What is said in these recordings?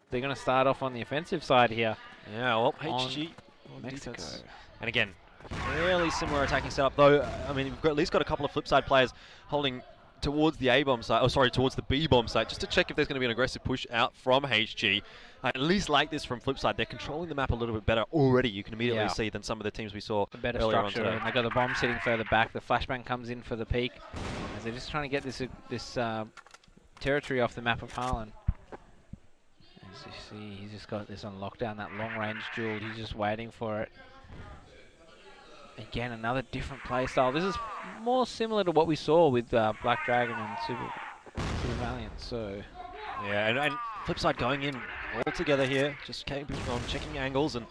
they're going to start off on the offensive side here. Yeah, well, HG Mexico. defense. And again, fairly similar attacking setup, though. I mean, we've got, at least got a couple of Flipside players holding towards the A-bomb site, towards the B-bomb site, just to check if there's going to be an aggressive push out from HG. I at least like this from Flipside. They're controlling the map a little bit better already, you can immediately see, than some of the teams we saw the better earlier structure, on today. and they've got the bomb sitting further back. The flashbang comes in for the peak, as they're just trying to get this territory off the map of Harlan. As you see, he's just got this on lockdown, that long-range duel. He's just waiting for it. Again, another different play style. This is more similar to what we saw with Black Dragon and Super Valiant. So yeah, and Flipside going in all together here, just keeping on checking angles and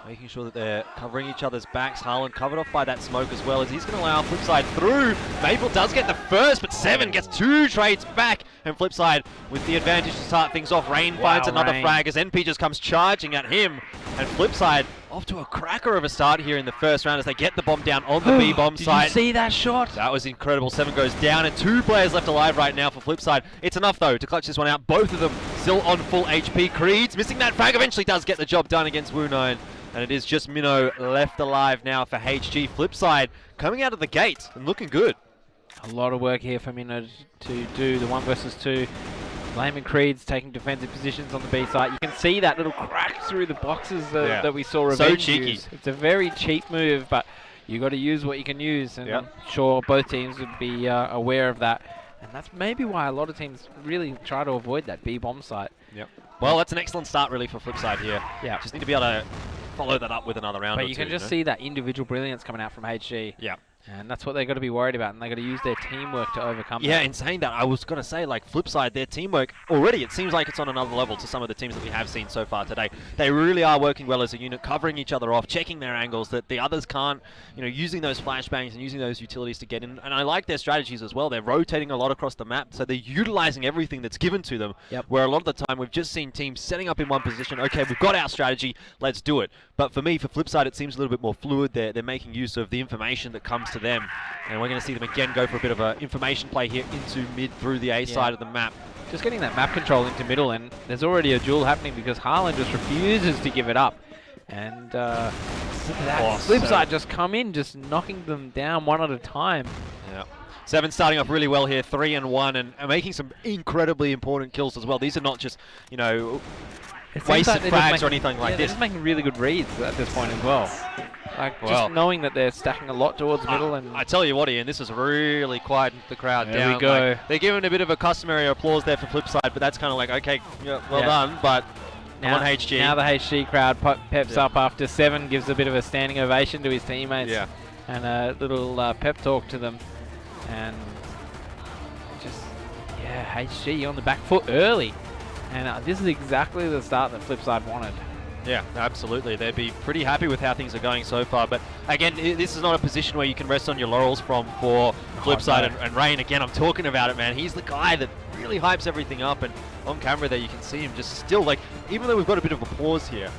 making sure that they're covering each other's backs. Harlan covered off by that smoke as well, as he's going to allow Flipside through. Maple does get the first, but Seven gets 2 trades back, and Flipside with the advantage to start things off. Rain finds another frag as NP just comes charging at him, and Flipside off to a cracker of a start here in the first round as they get the bomb down on the B-bomb site. Did you see that shot? That was incredible. Seven goes down, and 2 players left alive right now for Flipside. It's enough, though, to clutch this one out. Both of them still on full HP. Creeds missing that frag eventually does get the job done against Wu9. And it is just Minnow left alive now for HG. Flipside coming out of the gate and looking good. A lot of work here for Minnow to do the 1 versus 2. Lame and Creed's taking defensive positions on the B site. You can see that little crack through the boxes that we saw Revenge use. It's a very cheap move, but you got to use what you can use. And I'm sure both teams would be aware of that. And that's maybe why a lot of teams really try to avoid that B-bomb site. Yep. Well, that's an excellent start really for Flipside here. Yeah. Just need to be able to follow that up with another round or two. But you can just see that individual brilliance coming out from HG. Yeah. And that's what they've got to be worried about, and they've got to use their teamwork to overcome that. Yeah, in saying that, I was going to say, like, Flipside, their teamwork, already it seems like it's on another level to some of the teams that we have seen so far today. They really are working well as a unit, covering each other off, checking their angles that the others can't, you know, using those flashbangs and using those utilities to get in. And I like their strategies as well. They're rotating a lot across the map, so they're utilizing everything that's given to them, where a lot of the time we've just seen teams setting up in one position. Okay, we've got our strategy, let's do it. But for me, for Flipside, it seems a little bit more fluid. They're making use of the information that comes to them. And we're going to see them again go for a bit of an information play here into mid through the A side of the map. Just getting that map control into middle, and there's already a duel happening because Harlan just refuses to give it up. And Flipside just come in, just knocking them down one at a time. Yeah. Seven starting off really well here, 3 and 1, and making some incredibly important kills as well. These are not just, you know, wasted frags or anything like this. They're just making really good reads at this point as well. Like, just knowing that they're stacking a lot towards middle. And I tell you what, Ian, this has really quietened the crowd down. There we go. Like, they're giving a bit of a customary applause there for Flipside, but that's kind of like, okay, well done, but now, come on, HG. Now the HG crowd peps up after Seven gives a bit of a standing ovation to his teammates. And a little pep talk to them. And just, HG on the back foot early. And this is exactly the start that Flipside wanted. Yeah, absolutely. They'd be pretty happy with how things are going so far. But again, this is not a position where you can rest on your laurels for Flipside and Rain. Again, I'm talking about it, man. He's the guy that really hypes everything up. And on camera there, you can see him just still, like, even though we've got a bit of a pause here,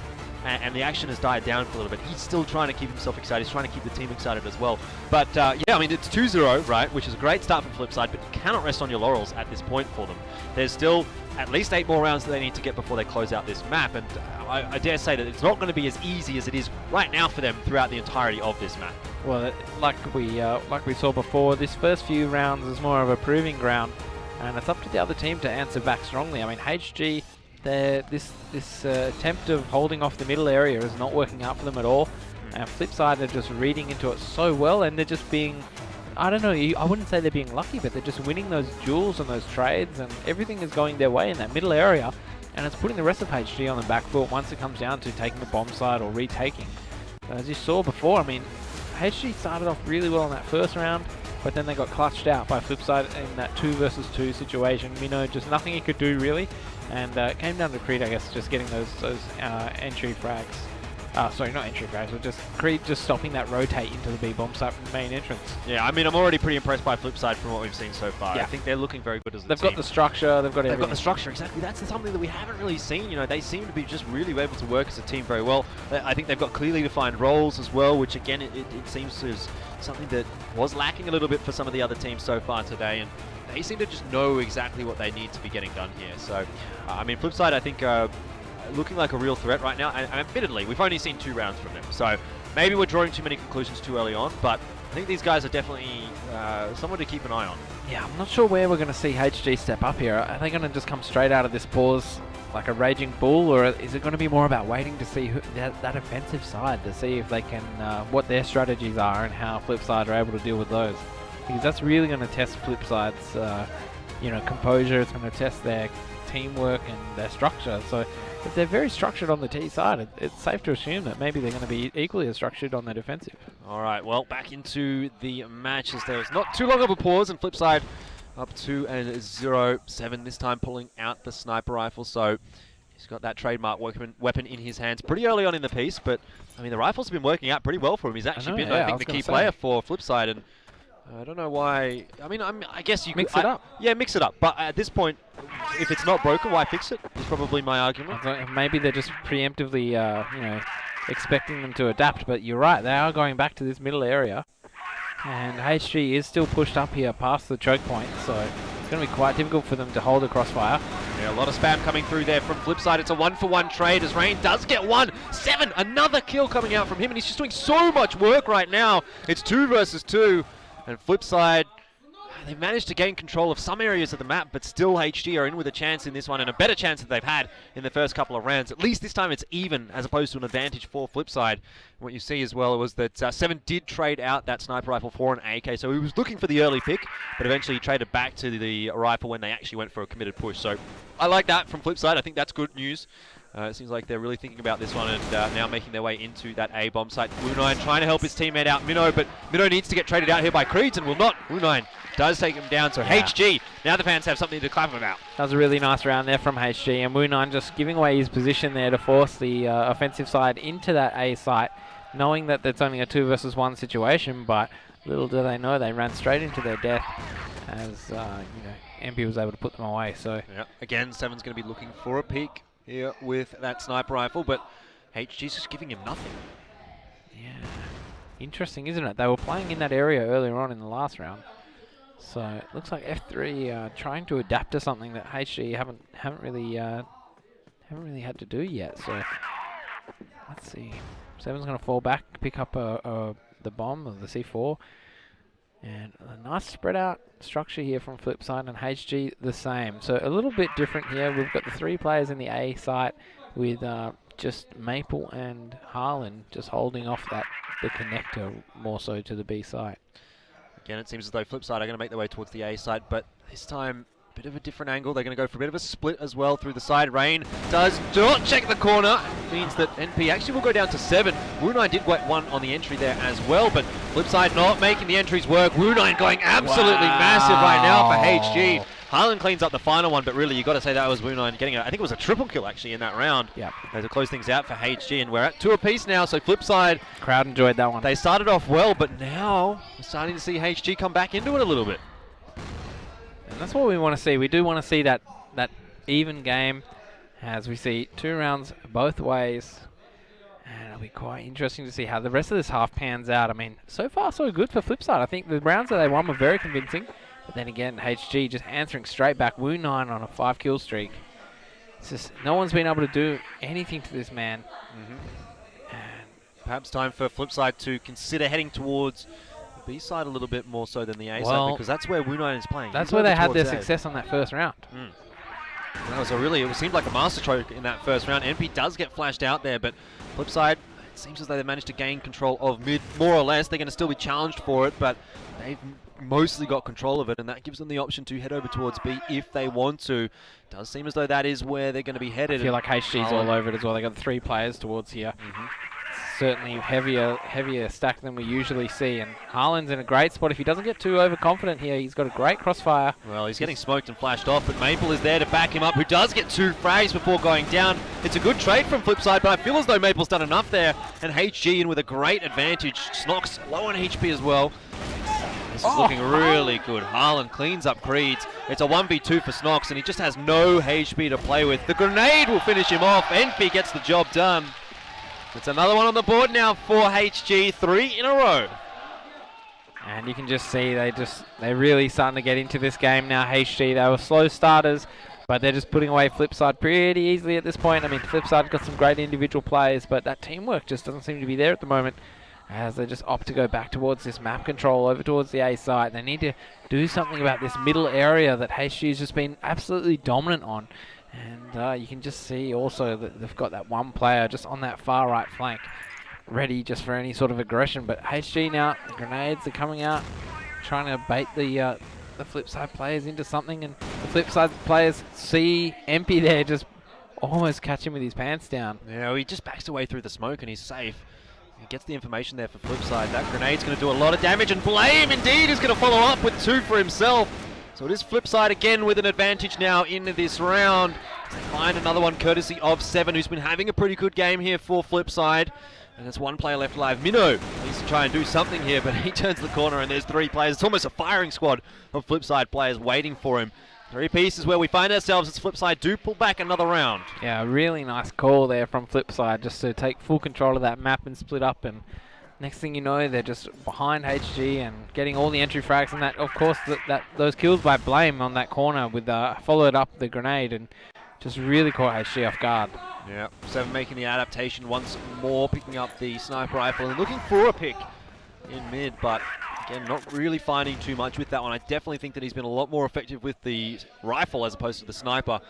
and the action has died down for a little bit, he's still trying to keep himself excited. He's trying to keep the team excited as well. But yeah, I mean, it's 2-0, right, which is a great start from Flipside, but you cannot rest on your laurels at this point for them. There's still at least 8 more rounds that they need to get before they close out this map, and I dare say that it's not going to be as easy as it is right now for them throughout the entirety of this map. Well, like we saw before, this first few rounds is more of a proving ground, and it's up to the other team to answer back strongly. I mean, HG, this attempt of holding off the middle area is not working out for them at all, and Flipside are just reading into it so well, and they're just being, I don't know, I wouldn't say they're being lucky, but they're just winning those duels and those trades, and everything is going their way in that middle area, and it's putting the rest of HG on the back foot once it comes down to taking the bomb side or retaking. As you saw before, I mean, HG started off really well in that first round, but then they got clutched out by Flipside in that 2 versus 2 situation. Minnow, just nothing he could do really, and it came down to Creed, I guess, just getting those entry frags. Sorry, not entry frags, but just Creed just stopping that rotate into the B-bomb site from the main entrance. Yeah, I mean, I'm already pretty impressed by Flipside from what we've seen so far. Yeah. I think they're looking very good as a team. They've got the structure, they've got everything. They've got the structure, exactly. That's something that we haven't really seen. You know, they seem to be just really able to work as a team very well. I think they've got clearly defined roles as well, which again, it seems is something that was lacking a little bit for some of the other teams so far today. And they seem to just know exactly what they need to be getting done here. So, I mean, Flipside, I think, looking like a real threat right now. And admittedly, we've only seen 2 rounds from them, so maybe we're drawing too many conclusions too early on, but I think these guys are definitely someone to keep an eye on. Yeah, I'm not sure where we're going to see HG step up here. Are they going to just come straight out of this pause like a raging bull, or is it going to be more about waiting to see that offensive side, to see if they can, what their strategies are and how Flipside are able to deal with those? Because that's really going to test Flipside's, composure. It's going to test their teamwork and their structure. So if they're very structured on the T side, it's safe to assume that maybe they're going to be equally as structured on the defensive. All right, well, back into the match as there's not too long of a pause, and Flipside up 2-0-7, this time pulling out the sniper rifle. So he's got that trademark weapon in his hands pretty early on in the piece, but I mean the rifle's been working out pretty well for him. He's actually been, I think, the key player for Flipside, and I don't know why. I mean, I guess you mix it up. Yeah, mix it up. But at this point, if it's not broken, why fix it? Is probably my argument. Maybe they're just preemptively, expecting them to adapt. But you're right, they are going back to this middle area, and HG is still pushed up here past the choke point, so it's going to be quite difficult for them to hold a crossfire. Yeah, a lot of spam coming through there from Flipside. It's a 1-for-1 trade as Rain does get 1. 7, another kill coming out from him, and he's just doing so much work right now. It's 2 versus 2. And Flipside, they've managed to gain control of some areas of the map, but still HG are in with a chance in this one, and a better chance that they've had in the first couple of rounds. At least this time it's even, as opposed to an advantage for Flipside. And what you see as well was that 7 did trade out that sniper rifle for an AK, so he was looking for the early pick, but eventually he traded back to the rifle when they actually went for a committed push. So I like that from Flipside. I think that's good news. It seems like they're really thinking about this one, and now making their way into that A bomb site. Wu9 trying to help his teammate out, Minnow, but Minnow needs to get traded out here by Creeds and will not. Wu9 does take him down, so yeah. HG, now the fans have something to clap about. That was a really nice round there from HG, and Wu9 just giving away his position there to force the offensive side into that A site, knowing that it's only a 2 versus 1 situation, but little do they know they ran straight into their death as MP was able to put them away. So yeah. Again, 7's going to be looking for a peek here with that sniper rifle, but HG's just giving him nothing. Yeah, interesting, isn't it? They were playing in that area earlier on in the last round, so it looks like F3 trying to adapt to something that HG haven't really had to do yet. So let's see. 7's going to fall back, pick up the bomb of the C4. And a nice spread out structure here from Flipside, and HG the same. So a little bit different here. We've got the 3 players in the A site with just Maple and Harlan just holding off the connector more so to the B site. Again, it seems as though Flipside are going to make their way towards the A site, but this time bit of a different angle. They're going to go for a bit of a split as well through the side. Rain does not check the corner. It means that NP actually will go down to 7. Wu9 did get 1 on the entry there as well, but Flipside not making the entries work. Wu9 going absolutely massive right now for HG. Harlan cleans up the final one, but really you got to say that was Wu9 getting I think it was a triple kill actually in that round. Yeah. To close things out for HG, and we're at 2 apiece now, so Flipside. Crowd enjoyed that one. They started off well, but now we're starting to see HG come back into it a little bit. And that's what we want to see. We do want to see that even game as we see 2 rounds both ways. And it'll be quite interesting to see how the rest of this half pans out. I mean, so far so good for Flipside. I think the rounds that they won were very convincing. But then again, HG just answering straight back. Wu9 on a 5 kill streak. It's just, no one's been able to do anything to this man. And perhaps time for Flipside to consider heading towards B side a little bit more so than the A side, because that's where Wu9 is playing. That's where they had their success on that first round. That was it seemed like a masterstroke in that first round. NP does get flashed out there, but Flipside, it seems as though they managed to gain control of mid more or less. They're going to still be challenged for it, but they've mostly got control of it, and that gives them the option to head over towards B if they want to. Does seem as though that is where they're going to be headed. I feel like HG's all over it as well. They got 3 players towards here. Certainly heavier stack than we usually see, and Harlan's in a great spot. If he doesn't get too overconfident here, he's got a great crossfire. Well, he's getting smoked and flashed off, but Maple is there to back him up, who does get 2 frags before going down. It's a good trade from Flipside, but I feel as though Maple's done enough there, and HG in with a great advantage. Snox low on HP as well. This is looking really good. Harlan cleans up Creeds. It's a 1v2 for Snox, and he just has no HP to play with. The grenade will finish him off. NP gets the job done. It's another one on the board now for HG, 3 in a row. And you can just see they're really starting to get into this game now. HG, they were slow starters, But they're just putting away Flipside pretty easily at this point. I mean, Flipside got some great individual players, but that teamwork just doesn't seem to be there at the moment, as they just opt to go back towards this map control over towards the A site. They need to do something about this middle area that HG's just been absolutely dominant on. And you can just see also that they've got that one player just on that far right flank ready just for any sort of aggression. But HG now, the grenades are coming out, trying to bait the Flipside players into something, and the Flipside players see MP there just almost catch him with his pants down. Yeah, well, he just backs away through the smoke and he's safe. He gets the information there for Flipside. That grenade's going to do a lot of damage, and Blame indeed is going to follow up with 2 for himself. So it is Flipside again with an advantage now in this round. They find another one courtesy of Seven, who's been having a pretty good game here for Flipside. And there's one player left alive. Minnow needs to try and do something here, but he turns the corner and there's 3 players. It's almost a firing squad of Flipside players waiting for him. 3 pieces where we find ourselves as Flipside do pull back another round. Yeah, a really nice call there from Flipside just to take full control of that map and split up, and next thing you know, they're just behind HG and getting all the entry frags, and that, of course, those kills by Blame on that corner with followed up the grenade and just really caught HG off guard. Yeah, Seven making the adaptation once more, picking up the sniper rifle and looking for a pick in mid, but again, not really finding too much with that one. I definitely think that he's been a lot more effective with the rifle as opposed to the sniper,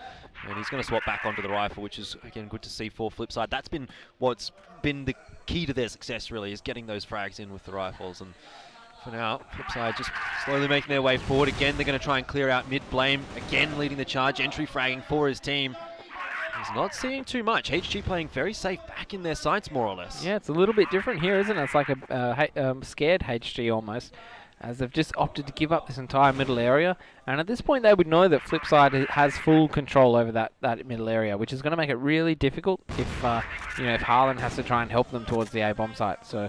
and he's going to swap back onto the rifle, which is, again, good to see for Flipside. That's been what's been the key to their success, really, is getting those frags in with the rifles. And for now, Flipside just slowly making their way forward. Again, they're going to try and clear out mid. Blame, again, leading the charge, entry fragging for his team. He's not seeing too much. HG playing very safe back in their sights, more or less. Yeah, it's a little bit different here, isn't it? It's like a scared HG almost, as they've just opted to give up this entire middle area. And at this point, they would know that Flipside has full control over that middle area, which is going to make it really difficult if if Harlan has to try and help them towards the A bomb site. So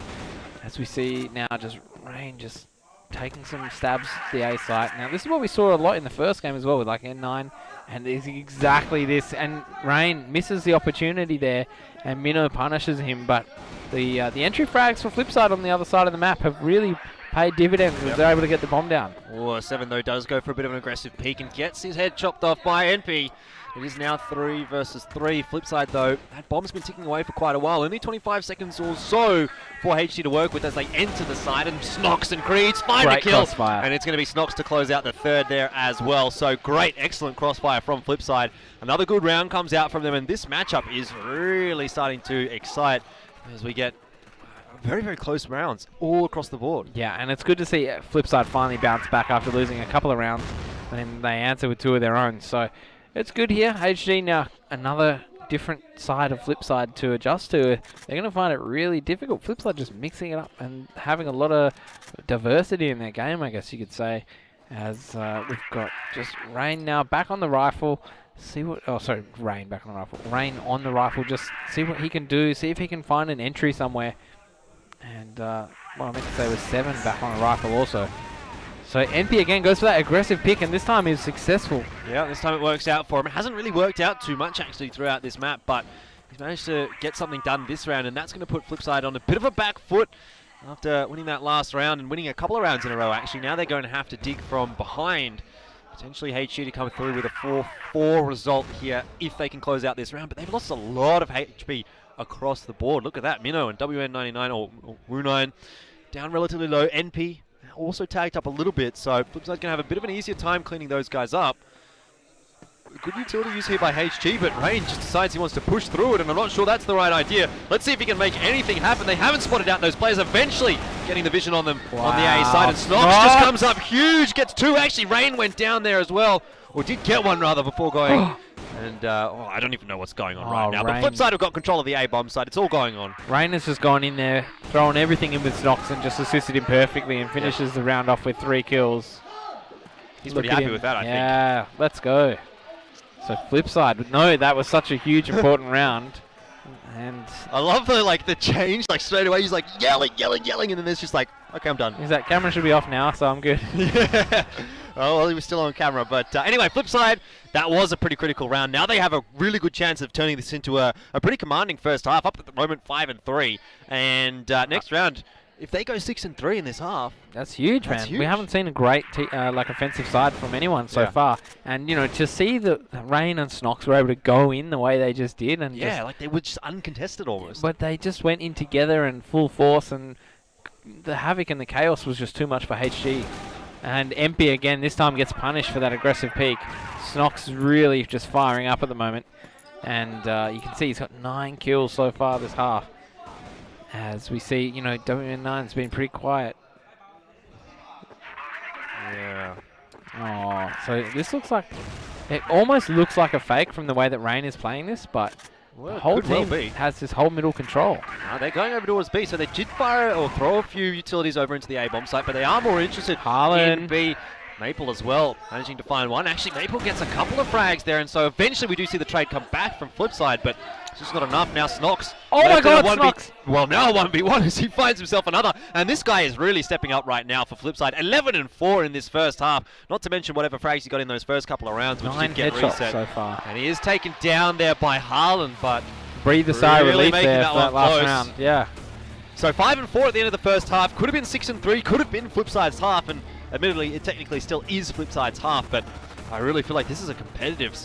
as we see now, just Rain just taking some stabs to the A site. Now this is what we saw a lot in the first game as well with like N9, and it's exactly this. And Rain misses the opportunity there, and Minnow punishes him. But the entry frags for Flipside on the other side of the map have really paid dividends as they're able to get the bomb down. Oh, Seven though does go for a bit of an aggressive peek and gets his head chopped off by NP. It is now 3 versus 3. Flipside though, that bomb's been ticking away for quite a while. Only 25 seconds or so for HG to work with as they enter the side, and Snox and Creeds find a kill. Crossfire. And it's going to be Snox to close out the third there as well. So great, excellent crossfire from Flipside. Another good round comes out from them, and this matchup is really starting to excite as we get very, very close rounds all across the board. Yeah, and it's good to see Flipside finally bounce back after losing a couple of rounds, and they answer with 2 of their own. So it's good here. HG now another different side of Flipside to adjust to. They're going to find it really difficult. Flipside just mixing it up and having a lot of diversity in their game, I guess you could say, as we've got just Rain now back on the rifle. See what, oh sorry, Rain back on the rifle. Rain on the rifle, just see what he can do, see if he can find an entry somewhere. And what I meant to say was Seven back on the rifle also. So NP again goes for that aggressive pick, and this time he's successful. Yeah, this time it works out for him. It hasn't really worked out too much actually throughout this map, but he's managed to get something done this round, and that's going to put Flipside on a bit of a back foot after winning that last round and winning a couple of rounds in a row actually. Now they're going to have to dig from behind. Potentially HG to come through with a 4-4 result here if they can close out this round, but they've lost a lot of HP across the board. Look at that, Minnow and WN99 or Wu9 down relatively low. NP also tagged up a little bit, so Flipside's going to have a bit of an easier time cleaning those guys up. Good utility use here by HG, but Rain just decides he wants to push through it, and I'm not sure that's the right idea. Let's see if he can make anything happen. They haven't spotted out those players, eventually getting the vision on them on the A side, and Snox just comes up huge, gets 2. Actually, Rain went down there as well, or did get 1 rather before going. And I don't even know what's going on right now. Rain. But Flipside have got control of the A bomb side. It's all going on. Rain has just gone in there, thrown everything in with Snox, and just assisted him perfectly, and finishes the round off with 3 kills. He's pretty happy with that, I think. Yeah, let's go. So Flipside, no, that was such a huge important round. And I love the change, straight away he's yelling, and then there's just okay, I'm done. Is that camera should be off now, so I'm good. Yeah. Oh, well, he was still on camera. But anyway, Flipside, that was a pretty critical round. Now they have a really good chance of turning this into a pretty commanding first half, up at the moment 5-3. And next round, if they go 6-3 in this half, that's huge, that's man. huge. We haven't seen a great like offensive side from anyone so far, and you know, to see that Rain and Snox were able to go in the way they just did, and like they were just uncontested almost. But they just went in together in full force, and the havoc and the chaos was just too much for HG. And MP again this time gets punished for that aggressive peak. Snox really just firing up at the moment, and you can see he's got 9 kills so far this half. As we see, you know, WN9's been pretty quiet. Yeah. Oh, so this looks like, it almost looks like a fake from the way that Rain is playing this, but the whole team has this whole middle control. They're going over towards B, so they did fire or throw a few utilities over into the A bomb site, but they are more interested in B. Maple as well, managing to find one. Actually, Maple gets a couple of frags there, and so eventually we do see the trade come back from Flipside, but it's just not enough. Now Snox. Oh my god, Snox! Well, now 1v1 as he finds himself another, and this guy is really stepping up right now for Flipside. 11-4 in this first half, not to mention whatever frags he got in those first couple of rounds, which 9 did get headshots reset. So far. And he is taken down there by Harlan, but breathe a sigh of relief making there for that last round. Yeah. So 5-4 at the end of the first half. Could have been 6-3. Could have been Flipside's half, and admittedly, it technically still is Flipside's half. But I really feel like this is a competitive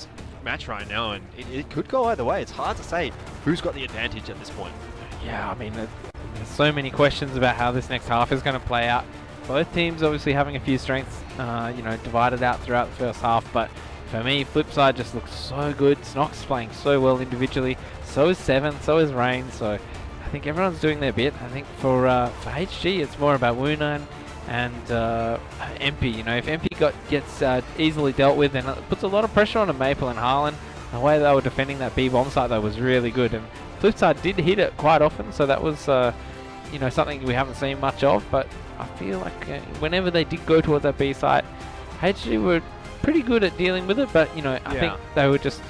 match right now, and it could go either way. It's hard to say who's got the advantage at this point. Yeah, I mean, there's so many questions about how this next half is going to play out. Both teams obviously having a few strengths, you know, divided out throughout the first half. But for me, Flipside just looks so good. Snox is playing so well individually. So is Seven. So is Rain. So I think everyone's doing their bit. I think for HG, it's more about Wunan and MP. You know, if MP gets easily dealt with, then it puts a lot of pressure on Maple and Harlan. The way they were defending that B bomb site though was really good, and Flipside did hit it quite often, so that was you know, something we haven't seen much of. But I feel like whenever they did go towards that B site, HG were pretty good at dealing with it. But you know, I think they were just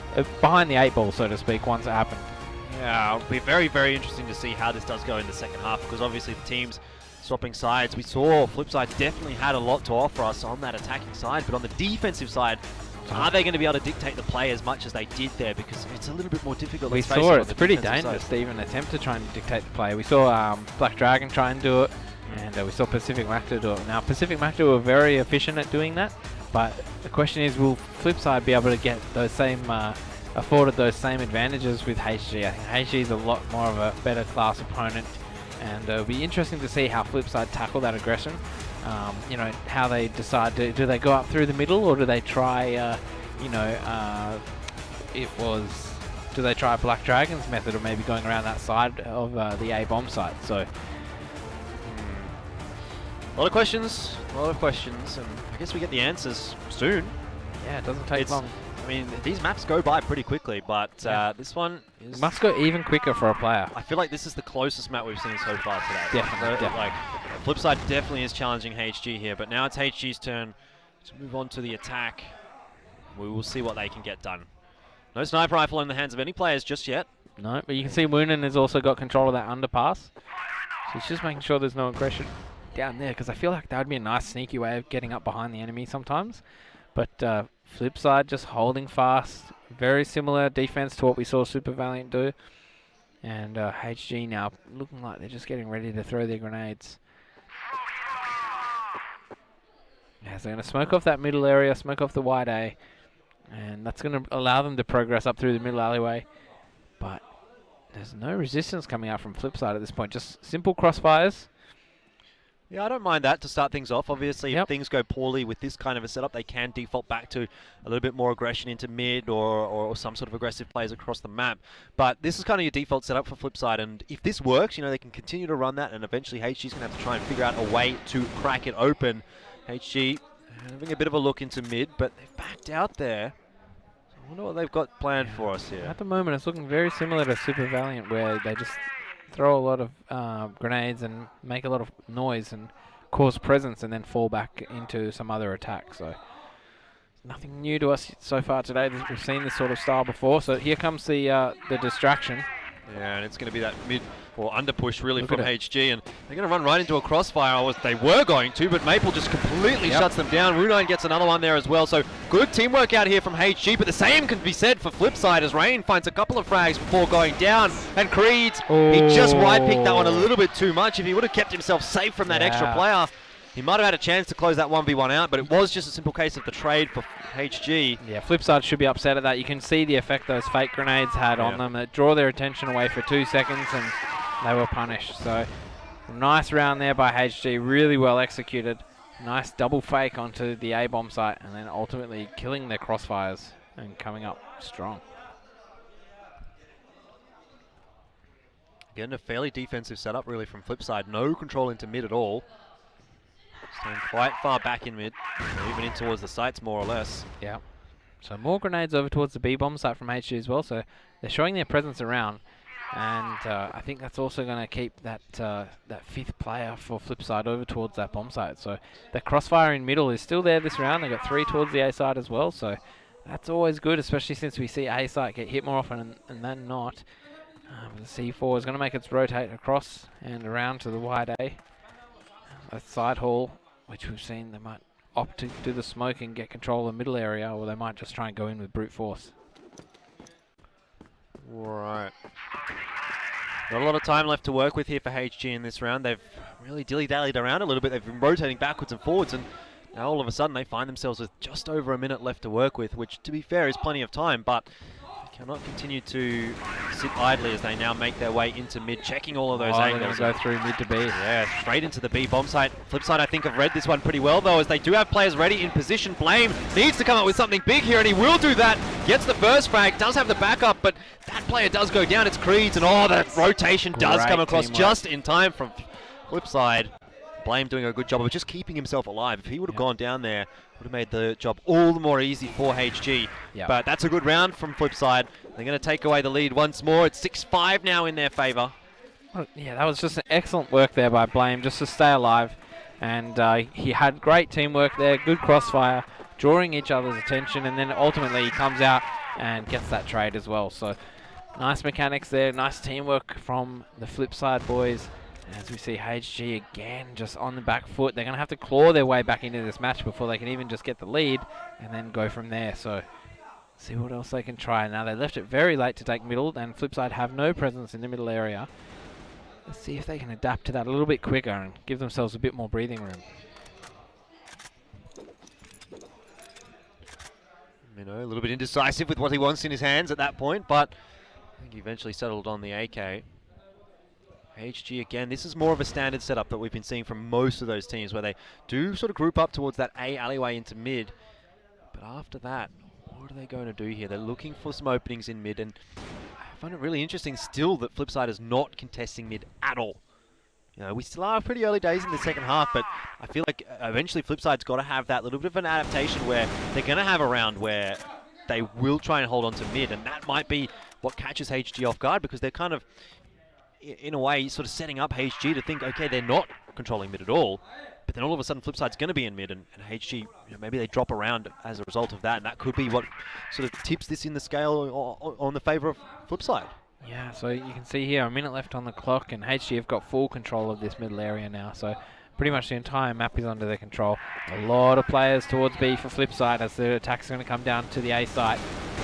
behind the 8 ball, so to speak, once it happened. Yeah, it'll be very, very interesting to see how this does go in the second half, because obviously the teams swapping sides. We saw Flipside definitely had a lot to offer us on that attacking side, but on the defensive side, are they going to be able to dictate the play as much as they did there? Because it's a little bit more difficult. We saw it's pretty dangerous to even attempt to try and dictate the play. We saw Black Dragon try and do it, and we saw Pacific Macta do it. Now, Pacific Macta were very efficient at doing that, but the question is, will Flipside be able to get those same, afforded those same advantages with HG? I think HG is a lot more of a better class opponent, and it'll be interesting to see how Flipside tackle that aggression. You know, how they decide to, do they go up through the middle, or do they try, you know, do they try Black Dragon's method of maybe going around that side of the A bomb site? So, a lot of questions, and I guess we get the answers soon. Yeah, it doesn't take long. I mean, these maps go by pretty quickly, but this one it must go even quicker for a player. I feel like this is the closest map we've seen so far today. Definitely. Like, Flipside definitely is challenging HG here, but now it's HG's turn to move on to the attack. We will see what they can get done. No sniper rifle in the hands of any players just yet. No, but you can see Wunan has also got control of that underpass. So he's just making sure there's no aggression down there, because I feel like that would be a nice sneaky way of getting up behind the enemy sometimes. But Flipside just holding fast. Very similar defense to what we saw Super Valiant do. And HG now looking like they're just getting ready to throw their grenades. Yeah, so they're going to smoke off that middle area, smoke off the wide A. And that's going to allow them to progress up through the middle alleyway. But there's no resistance coming out from Flipside at this point. Just simple crossfires. Yeah, I don't mind that to start things off. Obviously, if things go poorly with this kind of a setup, they can default back to a little bit more aggression into mid or some sort of aggressive plays across the map. But this is kind of your default setup for Flipside, and if this works, you know, they can continue to run that, and eventually HG's going to have to try and figure out a way to crack it open. HG having a bit of a look into mid, but they've backed out there. So I wonder what they've got planned for us here. At the moment, it's looking very similar to Super Valiant, where they just throw a lot of grenades and make a lot of noise and cause presence, and then fall back into some other attack. So nothing new to us so far today. We've seen this sort of style before. So here comes the distraction. Yeah, and it's going to be that mid or under push really from HG, and they're going to run right into a crossfire. They were going to, but Maple just completely shuts them down. Runine gets another one there as well, so good teamwork out here from HG, but the same can be said for Flipside as Rain finds a couple of frags before going down, and Creed, he just wide-picked that one a little bit too much. If he would have kept himself safe from that extra player, he might have had a chance to close that 1v1 out, but it was just a simple case of the trade for HG. Yeah, Flipside should be upset at that. You can see the effect those fake grenades had on them. That draw their attention away for 2 seconds, and they were punished. So, nice round there by HG, really well executed. Nice double fake onto the A-bomb site, and then ultimately killing their crossfires and coming up strong. Again, a fairly defensive setup really from Flipside. No control into mid at all. Staying quite far back in mid, even in towards the sites more or less. Yeah. So more grenades over towards the B-bomb site from HG as well. So they're showing their presence around. And I think that's also going to keep that that 5th player for Flipside over towards that bomb site. So the crossfire in middle is still there this round. They've got 3 towards the A side as well. So that's always good, especially since we see A site get hit more often than not. The C4 is going to make its rotate across and around to the wide A. A side haul, which we've seen they might opt to do the smoke and get control of the middle area, or they might just try and go in with brute force. Right. Not a lot of time left to work with here for HG in this round. They've really dilly-dallied around a little bit. They've been rotating backwards and forwards, and now all of a sudden they find themselves with just over a minute left to work with, which, to be fair, is plenty of time, but cannot continue to sit idly as they now make their way into mid, checking all of those angles. They're going to go through mid to B. Yeah, straight into the B bomb site. Flipside, I think, have read this one pretty well, though, as they do have players ready in position. Blame needs to come up with something big here, and he will do that. Gets the first frag, does have the backup, but that player does go down. It's Creed's, and that rotation does come across just in time from Flipside. Blame doing a good job of just keeping himself alive. If he would have gone down there, would have made the job all the more easy for HG. But that's a good round from Flipside. They're going to take away the lead once more. It's 6-5 now in their favour. Well, yeah, that was just an excellent work there by Blame, just to stay alive. And he had great teamwork there, good crossfire, drawing each other's attention, and then ultimately he comes out and gets that trade as well. So nice mechanics there, nice teamwork from the Flipside boys. As we see HG again just on the back foot. They're going to have to claw their way back into this match before they can even just get the lead and then go from there. So see what else they can try. Now they left it very late to take middle, and Flipside have no presence in the middle area. Let's see if they can adapt to that a little bit quicker and give themselves a bit more breathing room. A little bit indecisive with what he wants in his hands at that point, but I think he eventually settled on the AK. HG again, this is more of a standard setup that we've been seeing from most of those teams, where they do sort of group up towards that A alleyway into mid. But after that, what are they going to do here? They're looking for some openings in mid, and I find it really interesting still that Flipside is not contesting mid at all. We still are pretty early days in the second half, but I feel like eventually Flipside's got to have that little bit of an adaptation where they're going to have a round where they will try and hold on to mid, and that might be what catches HG off guard, because they're kind of, in a way, sort of setting up HG to think, okay, they're not controlling mid at all, but then all of a sudden Flipside's going to be in mid, and HG, maybe they drop around as a result of that, and that could be what sort of tips this in the scale on the favour of Flipside. Yeah, so you can see here, a minute left on the clock, and HG have got full control of this middle area now, so pretty much the entire map is under their control. A lot of players towards B for Flipside, as the attack's going to come down to the A site.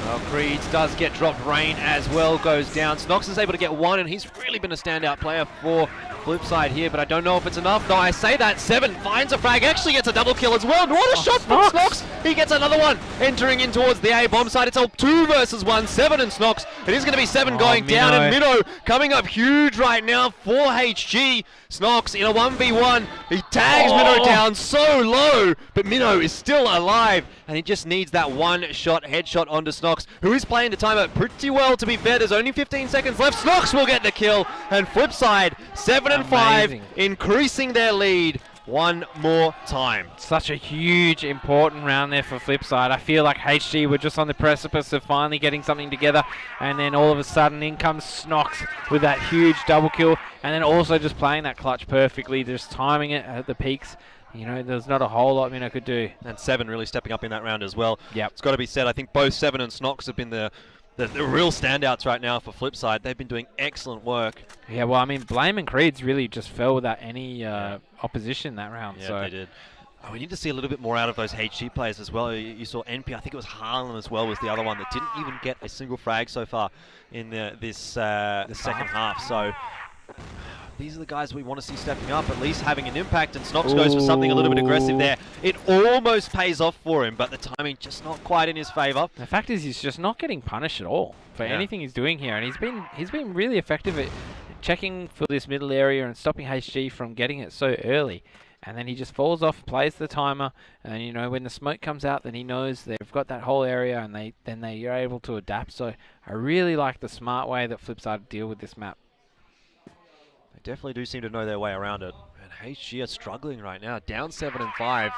Well, Creeds does get dropped. Rain as well goes down. Snox is able to get one, and he's really been a standout player for Flipside here, but I don't know if it's enough. Though I say that, 7 finds a frag, actually gets a double kill as well. And what a shot from Snox! He gets another one, entering in towards the A bomb side. It's a 2 versus 1, 7 and Snox. It is going to be 7 going down, and Minnow coming up huge right now for HG. Snox in a 1v1. He tags Minnow down so low, but Minnow is still alive, and he just needs that one-shot headshot onto Snox, who is playing the timeout pretty well, to be fair. There's only 15 seconds left. Snox will get the kill, and Flipside 7 and 5, increasing their lead one more time. Such a huge, important round there for Flipside. I feel like HG were just on the precipice of finally getting something together, and then all of a sudden in comes Snox with that huge double kill, and then also just playing that clutch perfectly, just timing it at the peaks. There's not a whole lot Minnow could do. And 7 really stepping up in that round as well. Yep. It's got to be said, I think both 7 and Snox have been the the real standouts right now for Flipside. They've been doing excellent work. Yeah, well, I mean, Blame and Creeds really just fell without any opposition that round. Yeah, so they did. Oh, we need to see a little bit more out of those HG players as well. You saw NP, I think it was Harlan as well, was the other one that didn't even get a single frag so far in the second half. So these are the guys we want to see stepping up, at least having an impact, and Snox goes for something a little bit aggressive there. It almost pays off for him, but the timing just not quite in his favour. The fact is, he's just not getting punished at all for anything he's doing here, and he's been really effective at checking for this middle area and stopping HG from getting it so early. And then he just falls off, plays the timer, and you know, when the smoke comes out, then he knows they've got that whole area, and they are able to adapt. So I really like the smart way that Flipside deal with this map. They definitely do seem to know their way around it. And HG are struggling right now, down 7 and 5.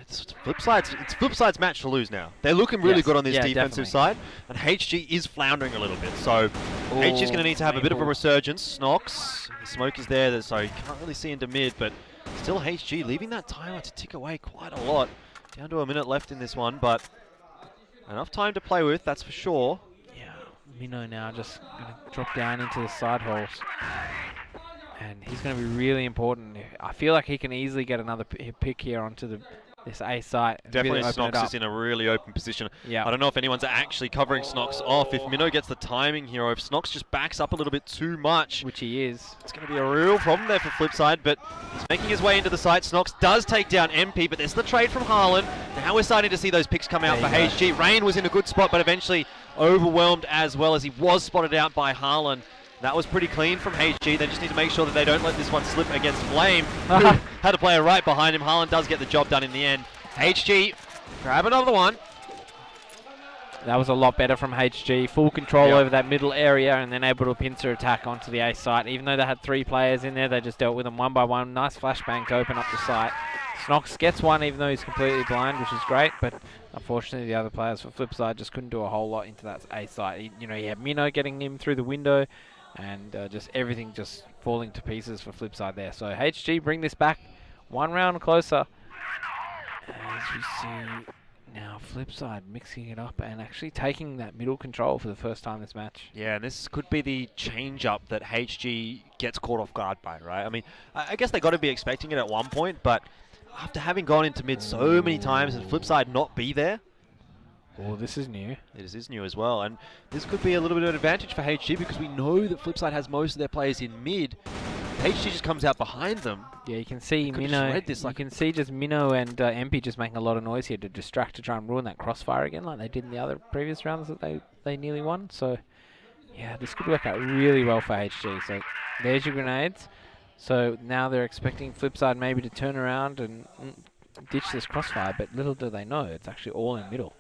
It's Flipside's match to lose now. They're looking really good on this defensive side, and HG is floundering a little bit. So HG's going to need to have a bit of a resurgence. Snox, the smoke is there, so you can't really see into mid, but still HG leaving that timer to tick away quite a lot. Down to a minute left in this one, but enough time to play with, that's for sure. Yeah, Minnow now just going to drop down into the side holes. And he's going to be really important. I feel like he can easily get another pick here onto this A site. Definitely really Snox is in a really open position. Yeah. I don't know if anyone's actually covering Snox off. If Minnow gets the timing here, or if Snox just backs up a little bit too much, which he is, it's going to be a real problem there for Flipside, but he's making his way into the site. Snox does take down MP, but there's the trade from Harlan. Now we're starting to see those picks come out for HG. Rain was in a good spot, but eventually overwhelmed as well, as he was spotted out by Harlan. That was pretty clean from HG. They just need to make sure that they don't let this one slip against Flame, who had a player right behind him. Harlan does get the job done in the end. HG, grab another one. That was a lot better from HG. Full control over that middle area, and then able to pincer attack onto the A site. Even though they had 3 players in there, they just dealt with them one by one. Nice flashbang to open up the site. Snox gets one, even though he's completely blind, which is great, but unfortunately the other players for Flipside just couldn't do a whole lot into that A site. You know, you had Minnow getting him through the window, and just everything just falling to pieces for Flipside there. So HG bring this back 1 round closer. As we see now Flipside mixing it up and actually taking that middle control for the first time this match. Yeah, and this could be the change-up that HG gets caught off guard by, right? I mean, I guess they got to be expecting it at one point, but after having gone into mid so many times and Flipside not be there, oh, this is new. This is new as well, and this could be a little bit of an advantage for HG because we know that Flipside has most of their players in mid. HG just comes out behind them. Yeah, you can see Minnow. You can see just Minnow and MP just making a lot of noise here to distract, to try and ruin that crossfire again, like they did in the other previous rounds that they nearly won. So yeah, this could work out really well for HG. So there's your grenades. So now they're expecting Flipside maybe to turn around and ditch this crossfire, but little do they know it's actually all in middle.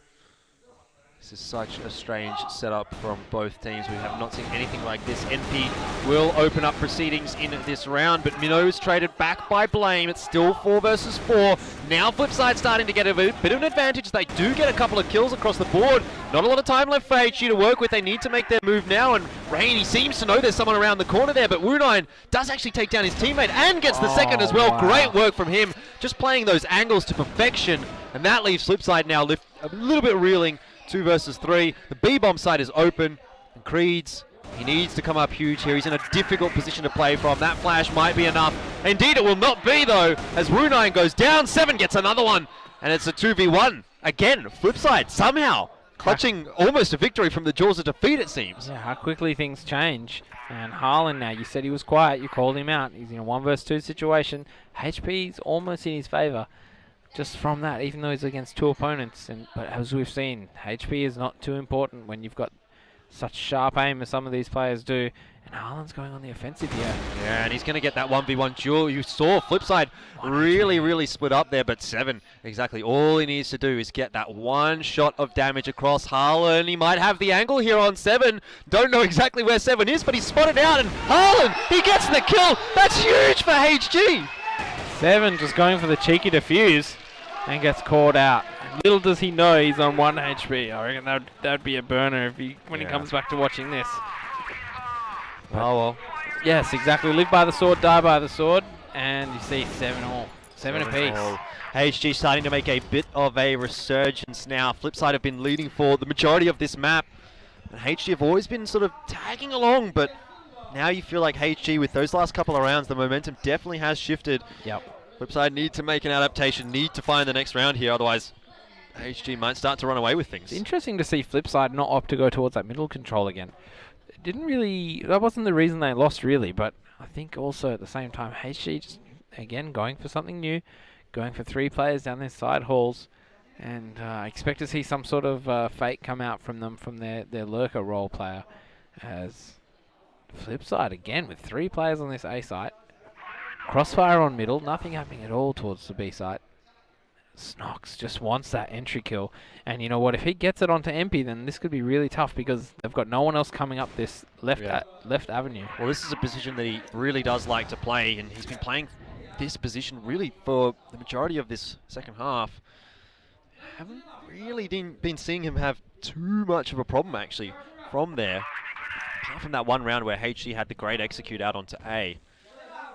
This is such a strange setup from both teams. We have not seen anything like this. NP will open up proceedings in this round, but Minnow is traded back by Blame. It's still 4 versus 4. Now Flipside starting to get a bit of an advantage. They do get a couple of kills across the board. Not a lot of time left for HG to work with. They need to make their move now, and Rain, he seems to know there's someone around the corner there, but Wu9 does actually take down his teammate and gets the second as well. Wow. Great work from him, just playing those angles to perfection, and that leaves Flipside now a little bit reeling. 2 versus 3. The B-bomb side is open. And Creeds, he needs to come up huge here. He's in a difficult position to play from. That flash might be enough. Indeed, it will not be, though, as Wu9 goes down. 7 gets another one. And it's a 2v1. Again, Flipside somehow clutching almost a victory from the jaws of defeat, it seems. Yeah, how quickly things change. And Harlan now, you said he was quiet. You called him out. He's in a 1 versus 2 situation. HP's almost in his favor. Just from that, even though he's against 2 opponents. But as we've seen, HP is not too important when you've got such sharp aim as some of these players do. And Harlan's going on the offensive here. Yeah, and he's going to get that 1v1 duel. You saw Flipside really split up there, but 7, exactly. All he needs to do is get that 1 shot of damage across Harlan. He might have the angle here on 7. Don't know exactly where 7 is, but he's spotted out, and Harlan, he gets the kill. That's huge for HG. 7 just going for the cheeky defuse. And gets caught out. Little does he know he's on 1 HP. I reckon that'd be a burner if when he comes back to watching this. But oh well. Yes, exactly. Live by the sword, die by the sword, and you see 7 all, 7 apiece. All. HG starting to make a bit of a resurgence now. Flipside have been leading for the majority of this map. And HG have always been sort of tagging along, but now you feel like HG, with those last couple of rounds, the momentum definitely has shifted. Yep. Flipside need to make an adaptation, need to find the next round here, otherwise HG might start to run away with things. It's interesting to see Flipside not opt to go towards that middle control again. It didn't really, that wasn't the reason they lost really, but I think also at the same time HG just, again, going for something new, going for 3 players down their side halls, and I expect to see some sort of fake come out from them, from their lurker role player, as Flipside again with 3 players on this A site. Crossfire on middle, nothing happening at all towards the B site. Snox just wants that entry kill, and you know what, if he gets it onto MP, then this could be really tough because they've got no one else coming up this left avenue. Well, this is a position that he really does like to play, and he's been playing this position really for the majority of this second half. Haven't really been seeing him have too much of a problem actually from there, apart from that one round where HG had the great execute out onto A.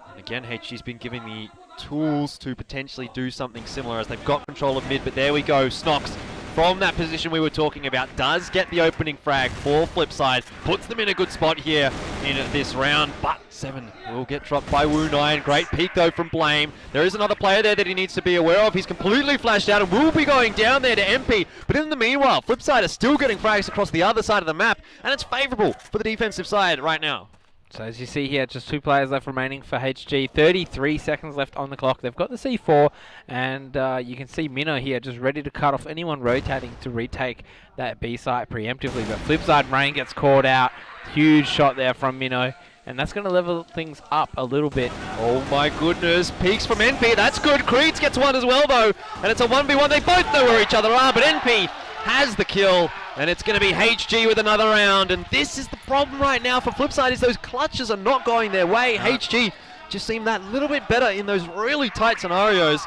And again, HG's been giving the tools to potentially do something similar as they've got control of mid, but there we go. Snox, from that position we were talking about, does get the opening frag for Flipside, puts them in a good spot here in this round, but 7 will get dropped by Wu9. Great peek though from Blame. There is another player there that he needs to be aware of. He's completely flashed out and will be going down there to MP, but in the meanwhile, Flipside are still getting frags across the other side of the map, and it's favourable for the defensive side right now. So as you see here, just 2 players left remaining for HG. 33 seconds left on the clock. They've got the C4, and you can see Minnow here just ready to cut off anyone rotating to retake that B site preemptively. But Flipside Rain gets caught out. Huge shot there from Minnow, and that's going to level things up a little bit. Oh my goodness, peeks from NP. That's good. Creeds gets one as well though, and it's a 1v1. They both know where each other are, but NP has the kill, and it's going to be HG with another round. And this is the problem right now for Flipside, is those clutches are not going their way. HG just seem that little bit better in those really tight scenarios.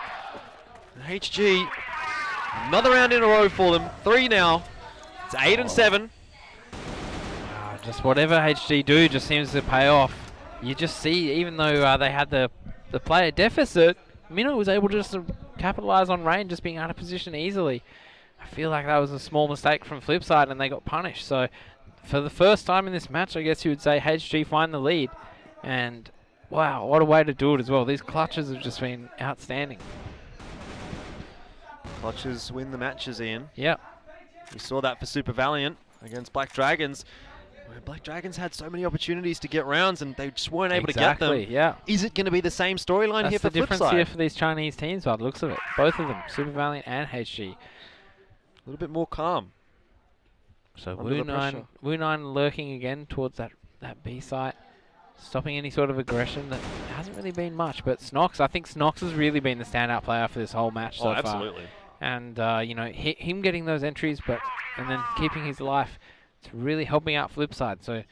And HG, another round in a row for them. 3 now. It's 8 and 7. Just whatever HG do just seems to pay off. You just see, even though they had the player deficit, Minnow was able just to capitalize on Rain just being out of position easily. I feel like that was a small mistake from Flipside and they got punished. So for the first time in this match, I guess you would say HG find the lead. And wow, what a way to do it as well. These clutches have just been outstanding. Clutches win the matches, Ian. Yep. We saw that for Super Valiant against Black Dragons, where Black Dragons had so many opportunities to get rounds and they just weren't able to get them. Yeah. Is it going to be the same storyline here for Flipside? That's the difference here for these Chinese teams by the looks of it. Both of them, Super Valiant and HG. A little bit more calm. So Wu9 lurking again towards that B site, stopping any sort of aggression that hasn't really been much. But Snox, I think Snox has really been the standout player for this whole match so far. Absolutely. And you know, him getting those entries, and then keeping his life, it's really helping out Flipside. So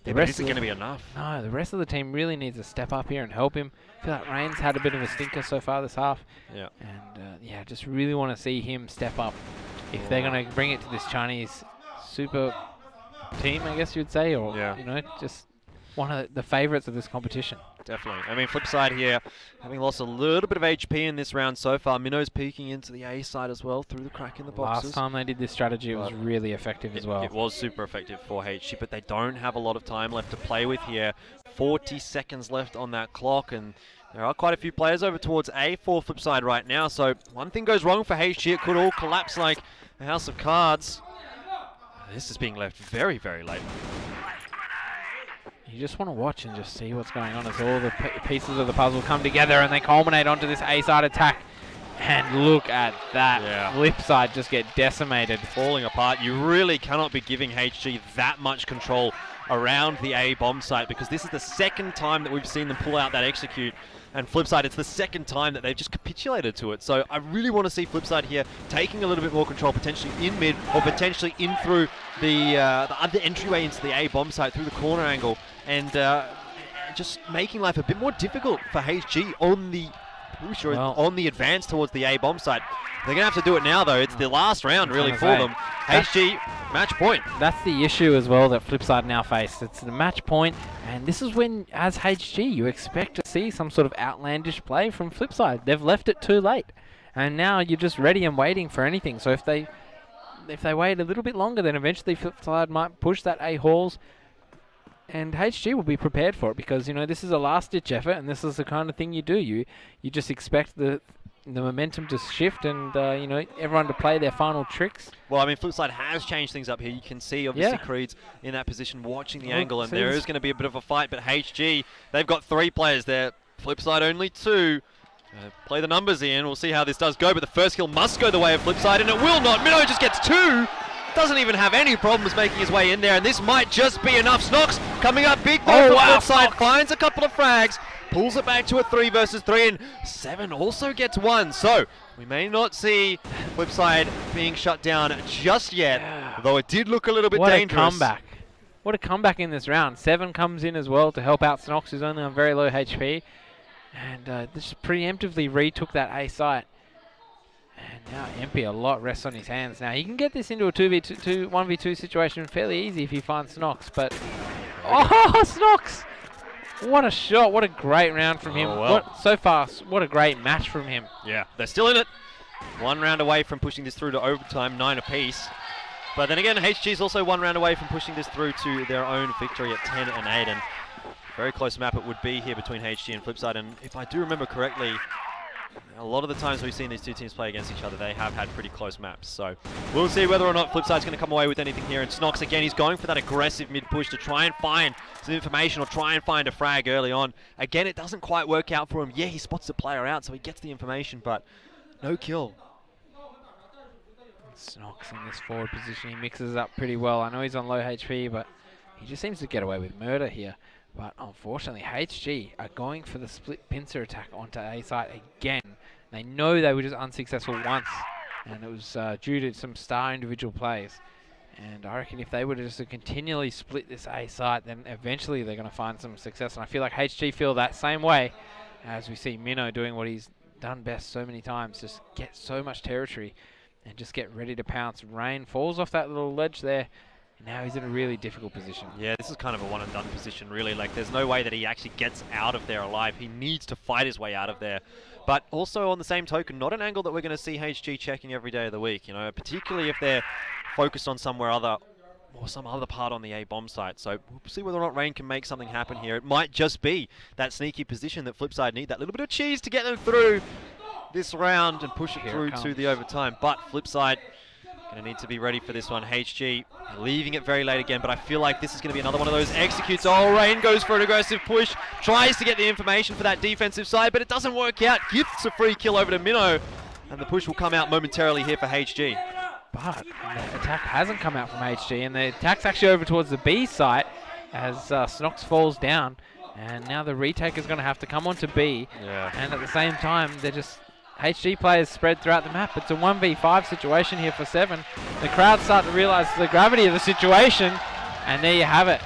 the rest isn't going to be enough. No, the rest of the team really needs to step up here and help him. I feel like Rain's had a bit of a stinker so far this half. Yeah. And yeah, just really want to see him step up if they're going to bring it to this Chinese super team, I guess you'd say, or you know, just one of the favourites of this competition. Definitely. I mean, Flipside here, having lost a little bit of HP in this round so far. Minnow's peeking into the A side as well through the crack in the boxes. Last time they did this strategy, it was really effective as well. It was super effective for HG, but they don't have a lot of time left to play with here. 40 seconds left on that clock, and there are quite a few players over towards A for Flipside right now. So one thing goes wrong for HG, it could all collapse like a house of cards. This is being left very, very late. You just want to watch and just see what's going on as all the pieces of the puzzle come together and they culminate onto this A-side attack. And look at that. Flipside just get decimated. Falling apart. You really cannot be giving HG that much control around the A bomb site, because this is the second time that we've seen them pull out that execute. And Flipside, it's the second time that they've just capitulated to it. So I really want to see Flipside here taking a little bit more control, potentially in mid, or potentially in through the other entryway into the A bomb site through the corner angle, and just making life a bit more difficult for HG on the push or on the advance towards the A bomb site. They're going to have to do it now, though. It's the last round, really, for them. HG, match point. That's the issue as well that Flipside now face. It's the match point, and this is when, as HG, you expect to see some sort of outlandish play from Flipside. They've left it too late, and now you're just ready and waiting for anything. So if they if they wait a little bit longer, then eventually Flipside might push that A halls. And HG will be prepared for it because, you know, this is a last-ditch effort, and this is the kind of thing you do. You just expect the momentum to shift and, you know, everyone to play their final tricks. Well, I mean, Flipside has changed things up here. You can see, obviously, Creed's in that position watching the angle, and there is going to be a bit of a fight. But HG, they've got 3 players there. Flipside only 2. Play the numbers in. We'll see how this does go. But the first kill must go the way of Flipside, and it will not. Minnow just gets 2. Doesn't even have any problems making his way in there, and this might just be enough. Snox coming up big though for Flipside, finds a couple of frags, pulls it back to a 3 versus 3, and 7 also gets 1. So we may not see Flipside being shut down just yet, although it did look a little bit dangerous. What a comeback. What a comeback in this round. 7 comes in as well to help out Snox, who's only on very low HP, and this preemptively retook that A site. And now MP a lot rests on his hands. Now he can get this into a 1v2 situation fairly easy if he finds Snox, but Snox! What a shot! What a great round from him! Well. So far, what a great match from him. Yeah, they're still in it. 1 round away from pushing this through to overtime, 9 apiece. But then again, HG's also 1 round away from pushing this through to their own victory at 10 and 8. And very close map it would be here between HG and Flipside. And if I do remember correctly, a lot of the times we've seen these 2 teams play against each other, they have had pretty close maps. So we'll see whether or not Flipside's going to come away with anything here. And Snox, again, he's going for that aggressive mid-push to try and find some information or try and find a frag early on. Again, it doesn't quite work out for him. Yeah, he spots the player out, so he gets the information, but no kill. Snox in this forward position, he mixes up pretty well. I know he's on low HP, but he just seems to get away with murder here. But unfortunately, HG are going for the split pincer attack onto A site again. They know they were just unsuccessful once, and it was due to some star individual plays. And I reckon if they were to just continually split this A site, then eventually they're going to find some success. And I feel like HG feel that same way as we see Minnow doing what he's done best so many times, just get so much territory and just get ready to pounce. Rain falls off that little ledge there. Now he's in a really difficult position. Yeah, this is kind of a one and done position, really. Like, there's no way that he actually gets out of there alive. He needs to fight his way out of there. But also, on the same token, not an angle that we're going to see HG checking every day of the week, you know, particularly if they're focused on somewhere other or some other part on the A bomb site. So we'll see whether or not Rain can make something happen here. It might just be that sneaky position that Flipside need, that little bit of cheese to get them through this round and push it through to the overtime. But Flipside going to need to be ready for this one. HG leaving it very late again, but I feel like this is going to be another one of those executes. Oh, Rain goes for an aggressive push, tries to get the information for that defensive side, but it doesn't work out. Gifts a free kill over to Minnow, and the push will come out momentarily here for HG. But the attack hasn't come out from HG, and the attack's actually over towards the B site as Snox falls down, and now the retake is going to have to come onto B, and at the same time, they're just HG players spread throughout the map. It's a 1v5 situation here for 7. The crowd start to realise the gravity of the situation, and there you have it.